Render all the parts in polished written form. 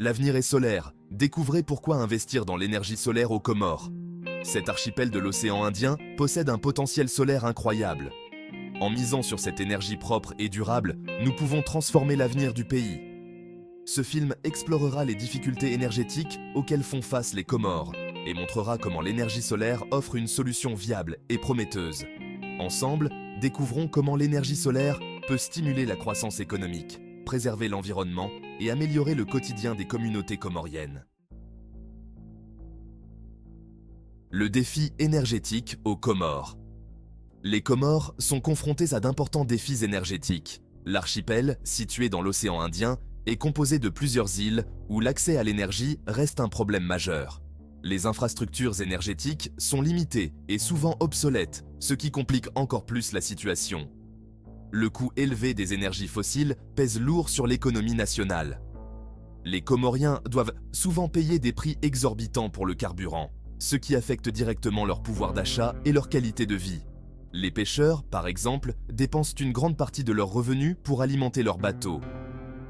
L'avenir est solaire. Découvrez pourquoi investir dans l'énergie solaire aux Comores. Cet archipel de l'océan Indien possède un potentiel solaire incroyable. En misant sur cette énergie propre et durable, nous pouvons transformer l'avenir du pays. Ce film explorera les difficultés énergétiques auxquelles font face les Comores et montrera comment l'énergie solaire offre une solution viable et prometteuse. Ensemble, découvrons comment l'énergie solaire peut stimuler la croissance économique, préserver l'environnement et améliorer le quotidien des communautés comoriennes. Le défi énergétique aux Comores. Les Comores sont confrontés à d'importants défis énergétiques. L'archipel, situé dans l'océan Indien, est composé de plusieurs îles où l'accès à l'énergie reste un problème majeur. Les infrastructures énergétiques sont limitées et souvent obsolètes, ce qui complique encore plus la situation. Le coût élevé des énergies fossiles pèse lourd sur l'économie nationale. Les Comoriens doivent souvent payer des prix exorbitants pour le carburant, ce qui affecte directement leur pouvoir d'achat et leur qualité de vie. Les pêcheurs, par exemple, dépensent une grande partie de leurs revenus pour alimenter leurs bateaux.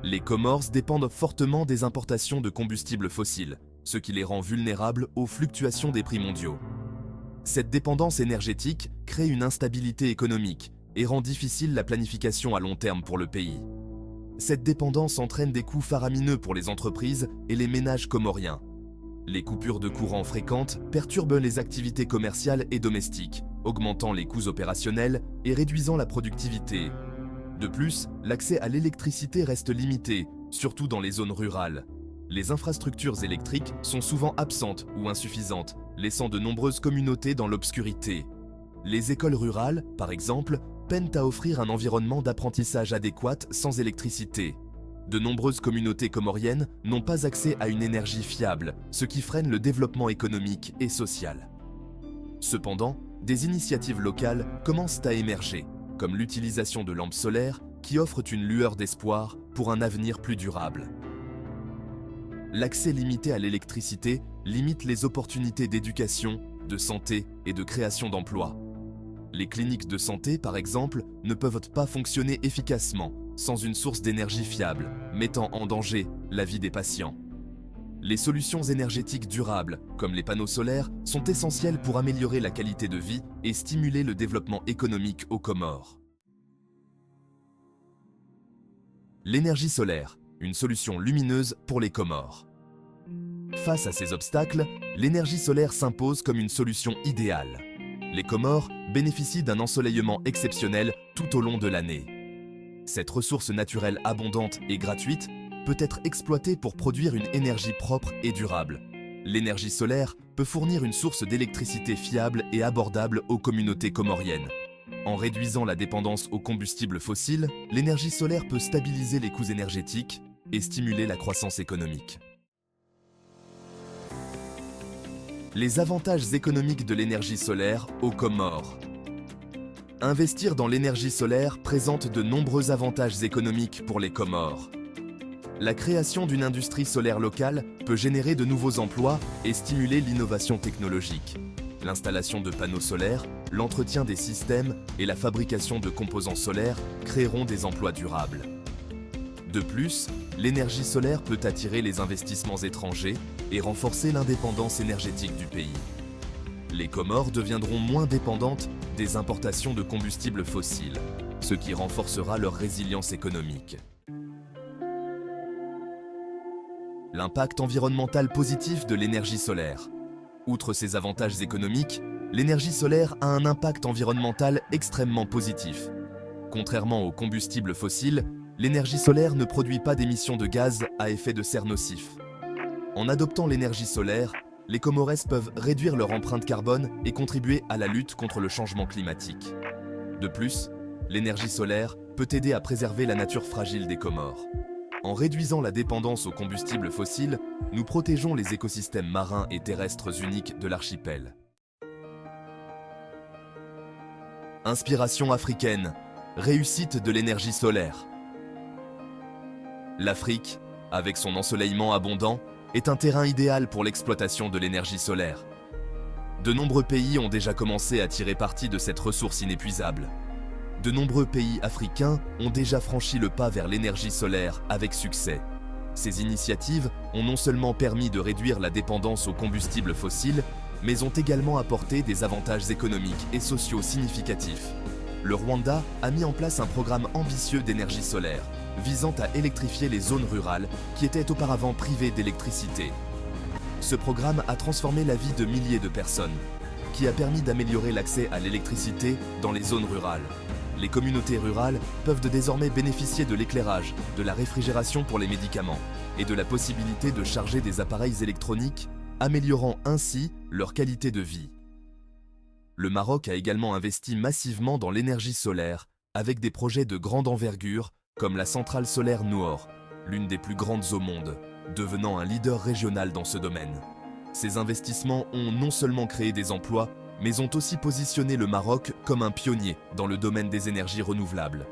Les Comores dépendent fortement des importations de combustibles fossiles, ce qui les rend vulnérables aux fluctuations des prix mondiaux. Cette dépendance énergétique crée une instabilité économique et rend difficile la planification à long terme pour le pays. Cette dépendance entraîne des coûts faramineux pour les entreprises et les ménages comoriens. Les coupures de courant fréquentes perturbent les activités commerciales et domestiques, augmentant les coûts opérationnels et réduisant la productivité. De plus, l'accès à l'électricité reste limité, surtout dans les zones rurales. Les infrastructures électriques sont souvent absentes ou insuffisantes, laissant de nombreuses communautés dans l'obscurité. Les écoles rurales, par exemple, peinent à offrir un environnement d'apprentissage adéquat sans électricité. De nombreuses communautés comoriennes n'ont pas accès à une énergie fiable, ce qui freine le développement économique et social. Cependant, des initiatives locales commencent à émerger, comme l'utilisation de lampes solaires qui offrent une lueur d'espoir pour un avenir plus durable. L'accès limité à l'électricité limite les opportunités d'éducation, de santé et de création d'emplois. Les cliniques de santé, par exemple, ne peuvent pas fonctionner efficacement sans une source d'énergie fiable, mettant en danger la vie des patients. Les solutions énergétiques durables, comme les panneaux solaires, sont essentielles pour améliorer la qualité de vie et stimuler le développement économique aux Comores. L'énergie solaire, une solution lumineuse pour les Comores. Face à ces obstacles, l'énergie solaire s'impose comme une solution idéale. Les Comores bénéficient d'un ensoleillement exceptionnel tout au long de l'année. Cette ressource naturelle abondante et gratuite peut être exploitée pour produire une énergie propre et durable. L'énergie solaire peut fournir une source d'électricité fiable et abordable aux communautés comoriennes. En réduisant la dépendance aux combustibles fossiles, l'énergie solaire peut stabiliser les coûts énergétiques et stimuler la croissance économique. Les avantages économiques de l'énergie solaire aux Comores. Investir dans l'énergie solaire présente de nombreux avantages économiques pour les Comores. La création d'une industrie solaire locale peut générer de nouveaux emplois et stimuler l'innovation technologique. L'installation de panneaux solaires, l'entretien des systèmes et la fabrication de composants solaires créeront des emplois durables. De plus, l'énergie solaire peut attirer les investissements étrangers et renforcer l'indépendance énergétique du pays. Les Comores deviendront moins dépendantes des importations de combustibles fossiles, ce qui renforcera leur résilience économique. L'impact environnemental positif de l'énergie solaire. Outre ses avantages économiques, l'énergie solaire a un impact environnemental extrêmement positif. Contrairement aux combustibles fossiles, l'énergie solaire ne produit pas d'émissions de gaz à effet de serre nocifs. En adoptant l'énergie solaire, les Comores peuvent réduire leur empreinte carbone et contribuer à la lutte contre le changement climatique. De plus, l'énergie solaire peut aider à préserver la nature fragile des Comores. En réduisant la dépendance aux combustibles fossiles, nous protégeons les écosystèmes marins et terrestres uniques de l'archipel. Inspiration africaine, réussite de l'énergie solaire. L'Afrique, avec son ensoleillement abondant, est un terrain idéal pour l'exploitation de l'énergie solaire. De nombreux pays ont déjà commencé à tirer parti de cette ressource inépuisable. De nombreux pays africains ont déjà franchi le pas vers l'énergie solaire avec succès. Ces initiatives ont non seulement permis de réduire la dépendance aux combustibles fossiles, mais ont également apporté des avantages économiques et sociaux significatifs. Le Rwanda a mis en place un programme ambitieux d'énergie solaire, visant à électrifier les zones rurales qui étaient auparavant privées d'électricité. Ce programme a transformé la vie de milliers de personnes, qui a permis d'améliorer l'accès à l'électricité dans les zones rurales. Les communautés rurales peuvent désormais bénéficier de l'éclairage, de la réfrigération pour les médicaments et de la possibilité de charger des appareils électroniques, améliorant ainsi leur qualité de vie. Le Maroc a également investi massivement dans l'énergie solaire, avec des projets de grande envergure comme la centrale solaire Noor, l'une des plus grandes au monde, devenant un leader régional dans ce domaine. Ces investissements ont non seulement créé des emplois, mais ont aussi positionné le Maroc comme un pionnier dans le domaine des énergies renouvelables.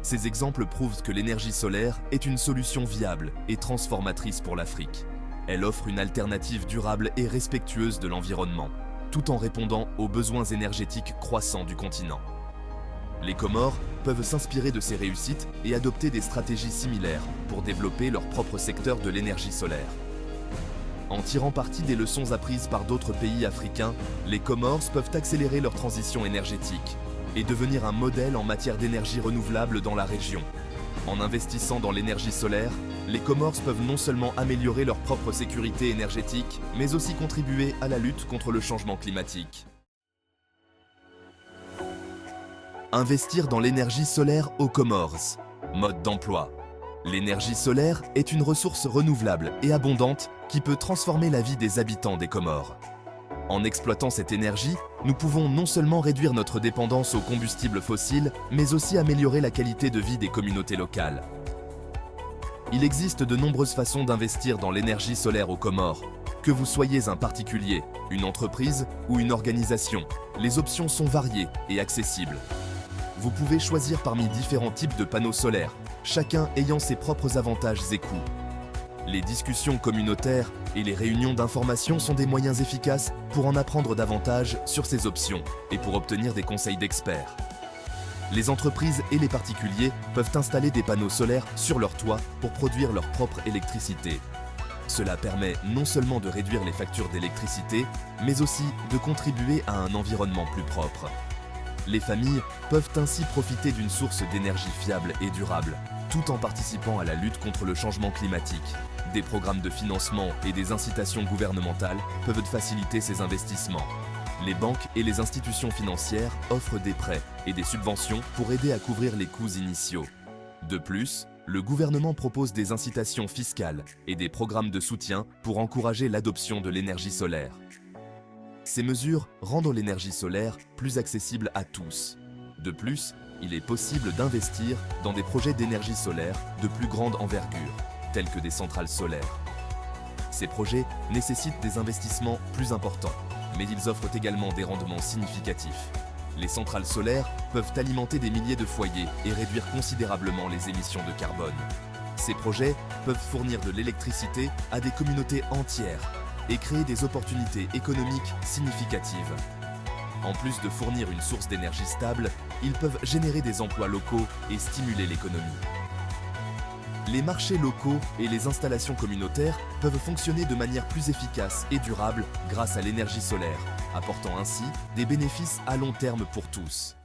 Ces exemples prouvent que l'énergie solaire est une solution viable et transformatrice pour l'Afrique. Elle offre une alternative durable et respectueuse de l'environnement, tout en répondant aux besoins énergétiques croissants du continent. Les Comores peuvent s'inspirer de ces réussites et adopter des stratégies similaires pour développer leur propre secteur de l'énergie solaire. En tirant parti des leçons apprises par d'autres pays africains, les Comores peuvent accélérer leur transition énergétique et devenir un modèle en matière d'énergie renouvelable dans la région. En investissant dans l'énergie solaire, les Comores peuvent non seulement améliorer leur propre sécurité énergétique, mais aussi contribuer à la lutte contre le changement climatique. Investir dans l'énergie solaire aux Comores. Mode d'emploi. L'énergie solaire est une ressource renouvelable et abondante qui peut transformer la vie des habitants des Comores. En exploitant cette énergie, nous pouvons non seulement réduire notre dépendance aux combustibles fossiles, mais aussi améliorer la qualité de vie des communautés locales. Il existe de nombreuses façons d'investir dans l'énergie solaire aux Comores. Que vous soyez un particulier, une entreprise ou une organisation, les options sont variées et accessibles. Vous pouvez choisir parmi différents types de panneaux solaires, chacun ayant ses propres avantages et coûts. Les discussions communautaires et les réunions d'information sont des moyens efficaces pour en apprendre davantage sur ces options et pour obtenir des conseils d'experts. Les entreprises et les particuliers peuvent installer des panneaux solaires sur leur toit pour produire leur propre électricité. Cela permet non seulement de réduire les factures d'électricité, mais aussi de contribuer à un environnement plus propre. Les familles peuvent ainsi profiter d'une source d'énergie fiable et durable, tout en participant à la lutte contre le changement climatique. Des programmes de financement et des incitations gouvernementales peuvent faciliter ces investissements. Les banques et les institutions financières offrent des prêts et des subventions pour aider à couvrir les coûts initiaux. De plus, le gouvernement propose des incitations fiscales et des programmes de soutien pour encourager l'adoption de l'énergie solaire. Ces mesures rendent l'énergie solaire plus accessible à tous. De plus, il est possible d'investir dans des projets d'énergie solaire de plus grande envergure, tels que des centrales solaires. Ces projets nécessitent des investissements plus importants, mais ils offrent également des rendements significatifs. Les centrales solaires peuvent alimenter des milliers de foyers et réduire considérablement les émissions de carbone. Ces projets peuvent fournir de l'électricité à des communautés entières et créer des opportunités économiques significatives. En plus de fournir une source d'énergie stable, ils peuvent générer des emplois locaux et stimuler l'économie. Les marchés locaux et les installations communautaires peuvent fonctionner de manière plus efficace et durable grâce à l'énergie solaire, apportant ainsi des bénéfices à long terme pour tous.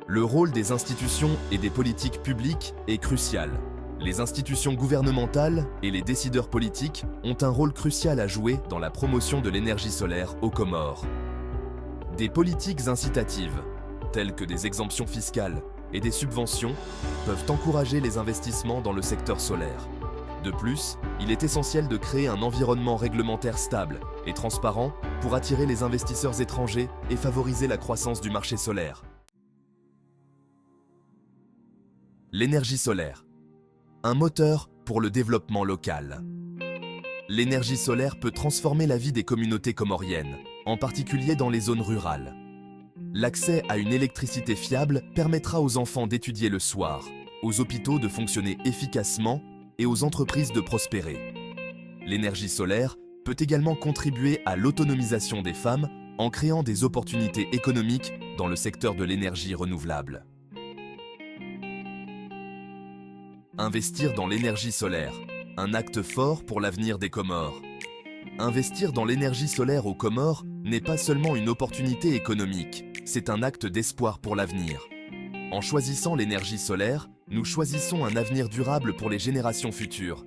Le rôle des institutions et des politiques publiques est crucial. Les institutions gouvernementales et les décideurs politiques ont un rôle crucial à jouer dans la promotion de l'énergie solaire aux Comores. Des politiques incitatives, telles que des exemptions fiscales et des subventions, peuvent encourager les investissements dans le secteur solaire. De plus, il est essentiel de créer un environnement réglementaire stable et transparent pour attirer les investisseurs étrangers et favoriser la croissance du marché solaire. L'énergie solaire. Un moteur pour le développement local. L'énergie solaire peut transformer la vie des communautés comoriennes, en particulier dans les zones rurales. L'accès à une électricité fiable permettra aux enfants d'étudier le soir, aux hôpitaux de fonctionner efficacement et aux entreprises de prospérer. L'énergie solaire peut également contribuer à l'autonomisation des femmes en créant des opportunités économiques dans le secteur de l'énergie renouvelable. Investir dans l'énergie solaire, un acte fort pour l'avenir des Comores. Investir dans l'énergie solaire aux Comores n'est pas seulement une opportunité économique, c'est un acte d'espoir pour l'avenir. En choisissant l'énergie solaire, nous choisissons un avenir durable pour les générations futures.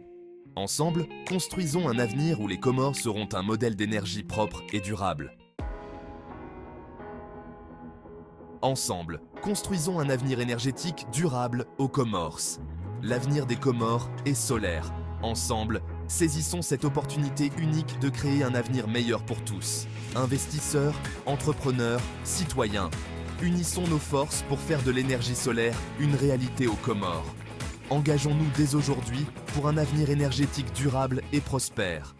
Ensemble, construisons un avenir où les Comores seront un modèle d'énergie propre et durable. Ensemble, construisons un avenir énergétique durable aux Comores. L'avenir des Comores est solaire. Ensemble, saisissons cette opportunité unique de créer un avenir meilleur pour tous. Investisseurs, entrepreneurs, citoyens, unissons nos forces pour faire de l'énergie solaire une réalité aux Comores. Engageons-nous dès aujourd'hui pour un avenir énergétique durable et prospère.